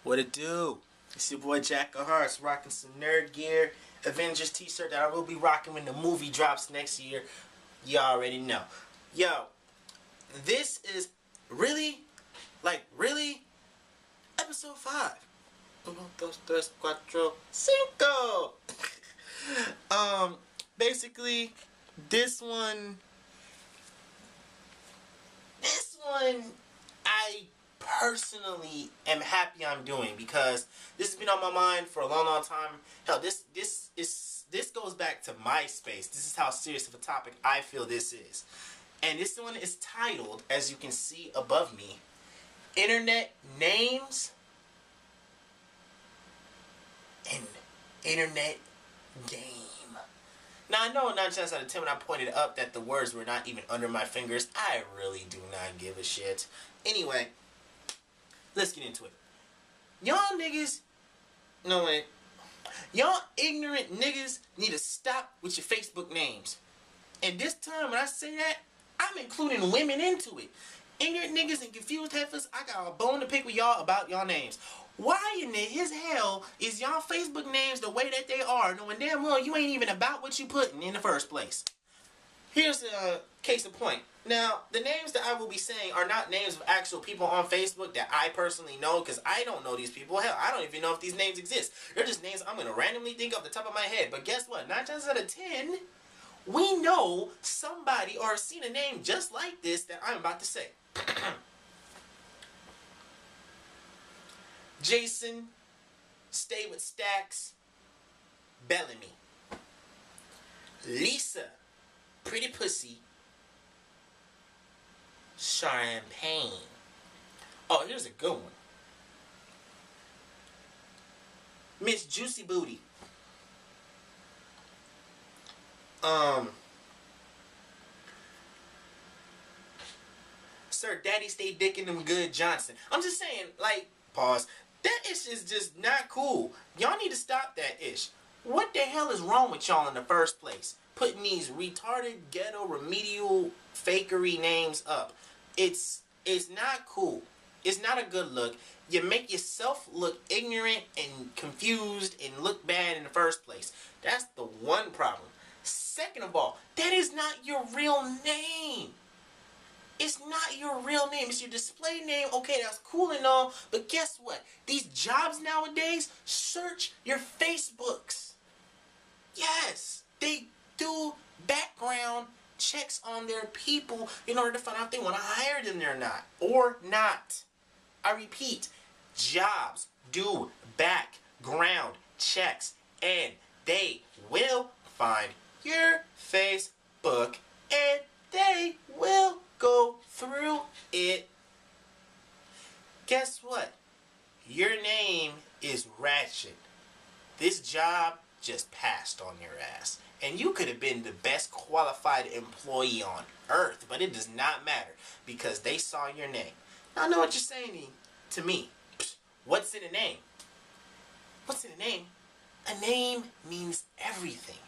What it do? It's your boy Jack of Hearts rocking some nerd gear, Avengers t-shirt that I will be rocking when the movie drops next year. You already know. Yo, this is really, episode 5. 1, 2, 3, 4, 5. Basically, this one, I personally am happy I'm doing because this has been on my mind for a long time. Hell, this goes back to MySpace. This is how serious of a topic I feel this is. And this one is titled, as you can see above me, Internet Names and Internet Game. Now, I know 9 times out of 10 when I pointed up that the words were not even under my fingers, I really do not give a shit. Anyway, let's get into it. Y'all niggas, no way. Y'all ignorant niggas need to stop with your Facebook names. And this time when I say that, I'm including women into it. Ignorant niggas and confused heifers, I got a bone to pick with y'all about y'all names. Why in the his hell is y'all Facebook names the way that they are, knowing damn well you ain't even about what you putting in the first place? Here's a case in point. Now, the names that I will be saying are not names of actual people on Facebook that I personally know, because I don't know these people. Hell, I don't even know if these names exist. They're just names I'm going to randomly think off the top of my head. But guess what? 9 times out of 10, we know somebody or seen a name just like this that I'm about to say. Jason, Stay with Stacks, Bellamy. Lisa, Pretty Pussy, Champagne. Oh, here's a good one. Miss Juicy Booty. Sir Daddy Stay Dickin' Them Good Johnson. I'm just saying, like, pause. That ish is just not cool. Y'all need to stop that ish. What the hell is wrong with y'all in the first place? Putting these retarded, ghetto, remedial, fakery names up. It's not cool. It's not a good look. You make yourself look ignorant and confused and look bad in the first place. That's the one problem. Second of all, that is not your real name. It's not your real name. It's your display name. Okay, that's cool and all, but guess what? These jobs nowadays search your Facebooks. Yes, they do background checks on their people in order to find out if they want to hire them or not. Or not. I repeat, jobs do background checks, and they will find your Facebook, and they will go through it. Guess what? Your name is Ratchet. This job just passed on your ass. And you could have been the best qualified employee on earth, but it does not matter because they saw your name. Now I know what you're saying to me. What's in a name? What's in a name? A name means everything.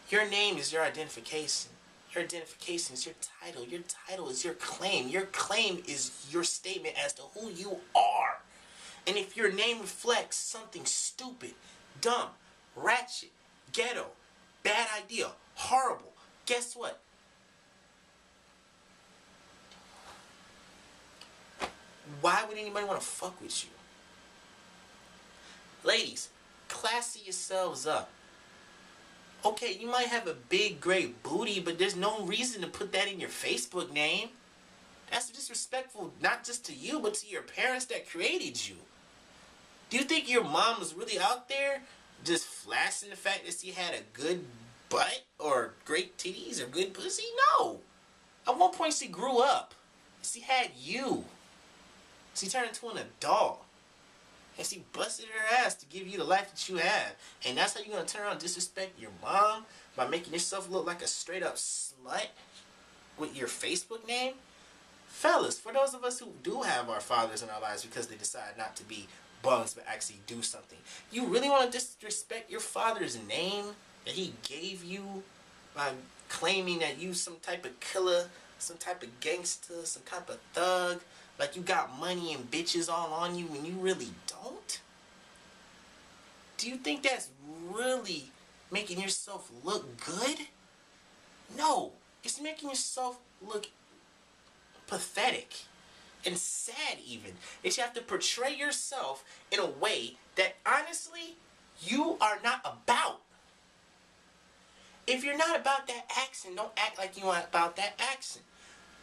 Your name is your identification. Your identification is your title. Your title is your claim. Your claim is your statement as to who you are. And if your name reflects something stupid, dumb, ratchet, ghetto, bad idea, horrible, guess what? Why would anybody want to fuck with you? Ladies, classy yourselves up. Okay, you might have a big, great booty, but there's no reason to put that in your Facebook name. That's disrespectful, not just to you, but to your parents that created you. Do you think your mom was really out there just flashing the fact that she had a good butt or great titties or good pussy? No. At one point, she grew up. She had you. She turned into an adult. And she busted her ass to give you the life that you have. And that's how you're going to turn around and disrespect your mom by making yourself look like a straight up slut with your Facebook name? Fellas, for those of us who do have our fathers in our lives because they decide not to be bums but actually do something, you really want to disrespect your father's name that he gave you by claiming that you some type of killer, some type of gangster, some type of thug, like you got money and bitches all on you when you really don't? don't? Do you think that's really making yourself look good? No, it's making yourself look pathetic and sad even. That you have to portray yourself in a way that honestly you are not about. If you're not about that accent, don't act like you aren't about that accent.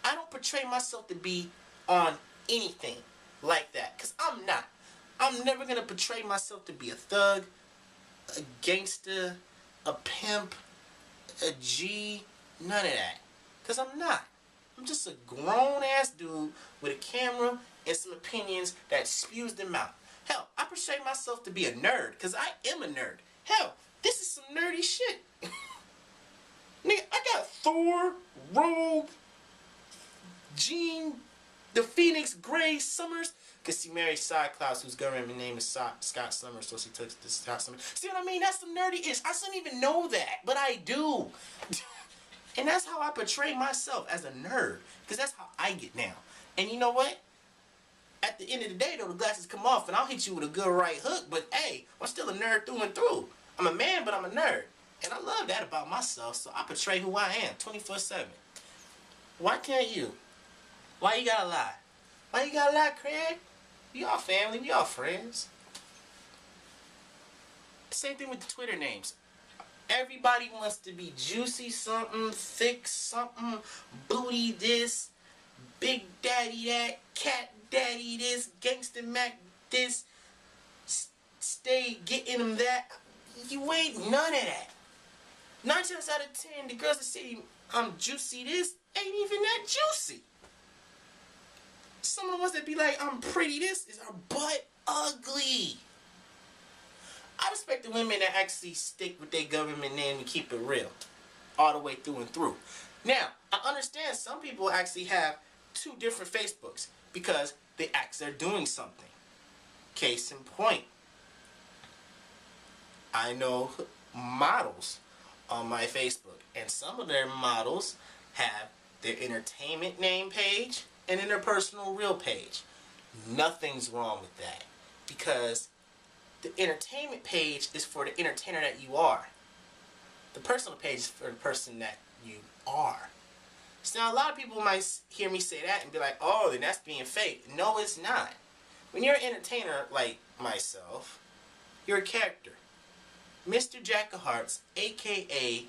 I don't portray myself to be on anything like that, because I'm not. I'm never going to portray myself to be a thug, a gangster, a pimp, a G, none of that. Because I'm not. I'm just a grown-ass dude with a camera and some opinions that spews them out. Hell, I portray myself to be a nerd, because I am a nerd. Hell, this is some nerdy shit. Nigga, I got Thor, Rogue, Jean, the Phoenix, Gray, Summers. Because she married Cyclops, whose government name is Scott Summers, so she took the Scott Summers. See what I mean? That's some nerdy-ish. I shouldn't even know that, but I do. And that's how I portray myself, as a nerd. Because that's how I get down. And you know what? At the end of the day, though, the glasses come off, and I'll hit you with a good right hook, but hey, I'm still a nerd through and through. I'm a man, but I'm a nerd. And I love that about myself, so I portray who I am 24/7. Why can't you? Why you gotta lie? Why you gotta lie, Craig? We all family, we all friends. Same thing with the Twitter names. Everybody wants to be juicy something, thick something, booty this, big daddy that, cat daddy this, gangster Mac this, stay getting them that. You ain't none of that. 9 times out of 10, the girls that say I'm juicy this ain't even that juicy. Some of the ones that be like I'm pretty this is our butt ugly. I respect the women that actually stick with their government name and keep it real all the way through and through. Now, I understand some people actually have 2 different Facebooks because they act they're doing something. Case in point, I know models on my Facebook, and some of their models have their entertainment name page and then their personal real page. Nothing's wrong with that, because the entertainment page is for the entertainer that you are. The personal page is for the person that you are. So now a lot of people might hear me say that and be like, oh, then that's being fake. No, it's not. When you're an entertainer like myself, you're a character. Mr. Jack of Hearts, a.k.a.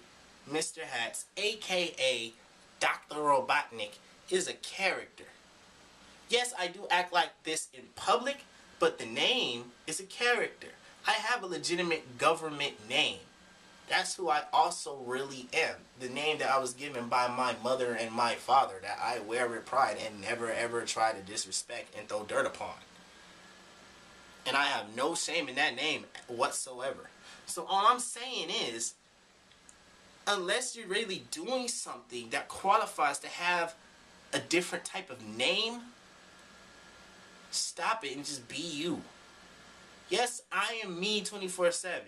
Mr. Hats, a.k.a. Dr. Robotnik, is a character. Yes, I do act like this in public, but the name is a character. I have a legitimate government name. That's who I also really am. The name that I was given by my mother and my father, that I wear with pride and never ever try to disrespect and throw dirt upon. And I have no shame in that name whatsoever. So all I'm saying is, unless you're really doing something that qualifies to have a different type of name, stop it and just be you. Yes, I am me 24/7.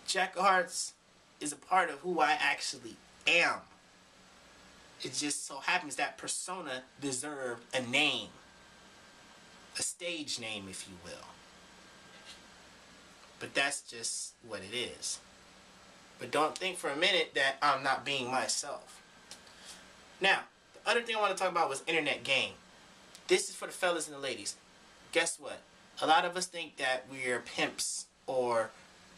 Jack of Hearts is a part of who I actually am. It just so happens that persona deserved a name. A stage name, if you will. But that's just what it is. But don't think for a minute that I'm not being myself. Now, the other thing I want to talk about was internet game. This is for the fellas and the ladies. Guess what? A lot of us think that we're pimps or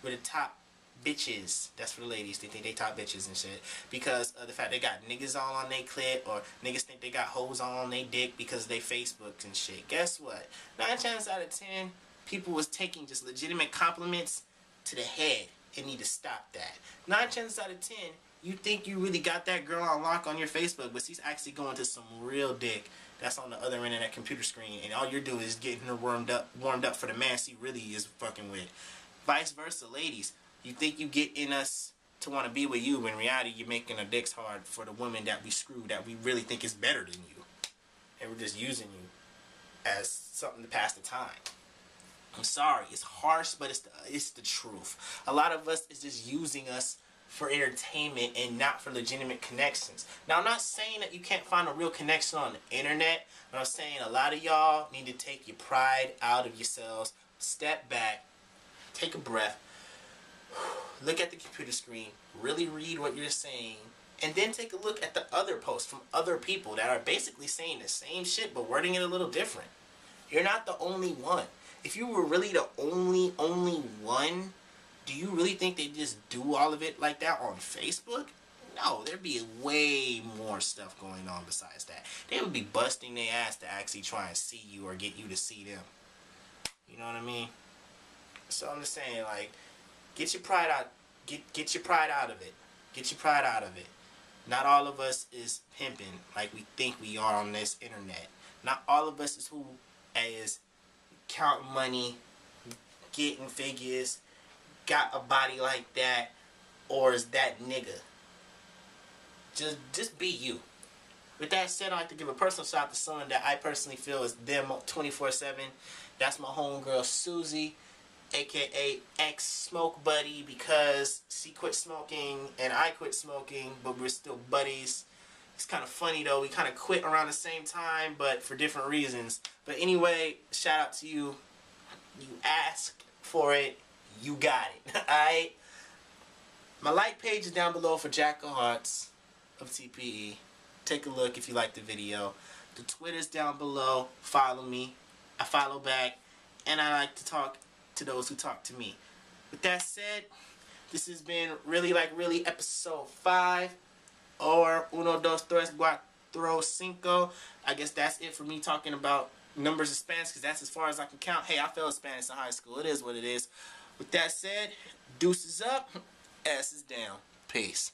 we're the top bitches. That's for the ladies. They think they top bitches and shit because of the fact they got niggas all on their clit, or niggas think they got hoes all on their dick because they Facebooks and shit. Guess what? 9 times out of 10, people was taking just legitimate compliments to the head and need to stop that. 9 chances out of 10, you think you really got that girl on lock on your Facebook, but she's actually going to some real dick that's on the other end of that computer screen, and all you're doing is getting her warmed up for the man she really is fucking with. Vice versa, ladies. You think you get in us to want to be with you, when in reality you're making our dicks hard for the women that we screw, that we really think is better than you. And we're just using you as something to pass the time. I'm sorry, it's harsh, but it's the truth. A lot of us is just using us for entertainment and not for legitimate connections. Now, I'm not saying that you can't find a real connection on the internet, but I'm saying a lot of y'all need to take your pride out of yourselves, step back, take a breath, look at the computer screen, really read what you're saying, and then take a look at the other posts from other people that are basically saying the same shit but wording it a little different. You're not the only one. If you were really the only one, do you really think they just do all of it like that on Facebook? No, there'd be way more stuff going on besides that. They would be busting their ass to actually try and see you or get you to see them. You know what I mean? So I'm just saying, like, get your pride out. Get your pride out of it. Get your pride out of it. Not all of us is pimping like we think we are on this internet. Not all of us is who is counting money, getting figures, got a body like that, or is that nigga. Just be you. With that said, I'd like to give a personal shout out to someone that I personally feel is them 24/7. That's my homegirl Susie, aka ex-smoke buddy, because she quit smoking and I quit smoking, but we're still buddies. It's kind of funny though, we kind of quit around the same time, but for different reasons. But anyway, shout out to you. You asked for it, you got it. Alright? My like page is down below for Jack of Hearts of TPE. Take a look if you like the video. The Twitter's down below. Follow me. I follow back. And I like to talk to those who talk to me. With that said, this has been really episode 5 or uno, dos, tres, cuatro, cinco. I guess that's it for me talking about numbers of Spanish, because that's as far as I can count. Hey, I failed Spanish in high school. It is what it is. With that said, deuces up, asses down. Peace.